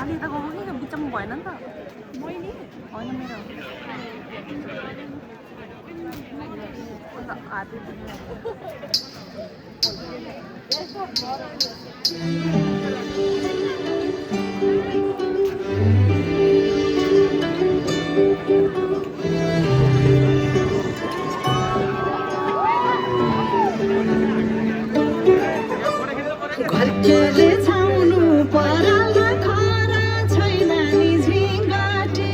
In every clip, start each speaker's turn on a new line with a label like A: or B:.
A: आधी त गएको कि बिचमा भएन नि त
B: मैले
A: होइन मेरो आधी
B: घरकेले छाउनु पराला खरा छैन नि झिङ्गाटी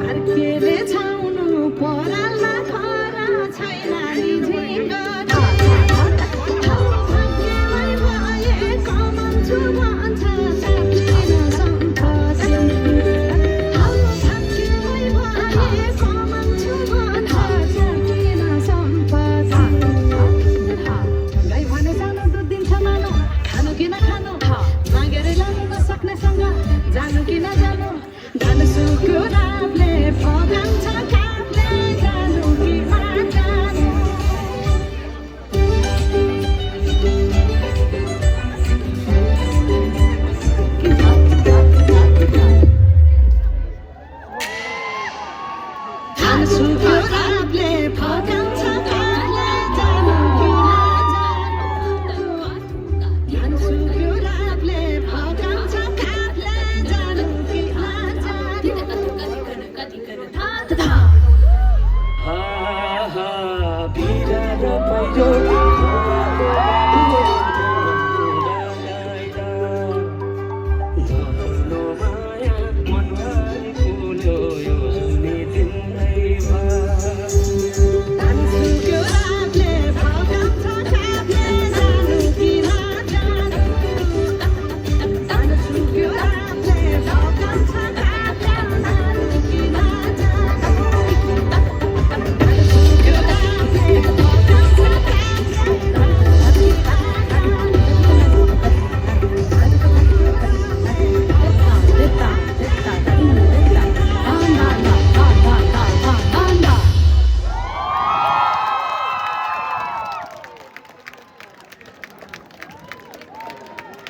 B: घरकेले छाउनु पराला खरा छैन नि झिङ्गाटी भाग्यमै भए कमाउँछु भन्छ सकिन सम्पसी भाग्यमै भए कमाउँछु भन्छ सकिन सम्पसी गाई भने सानो दुध दिन्छ मानो खानु कि नखानु मागेर लानु नसक्नेसँग जानु कि नजानु जानु सुक्यो रातले पगान्छ कापले जानु कि नजानु जानु सुक्यो रातले पगान्छ कापले जानु कि नजानु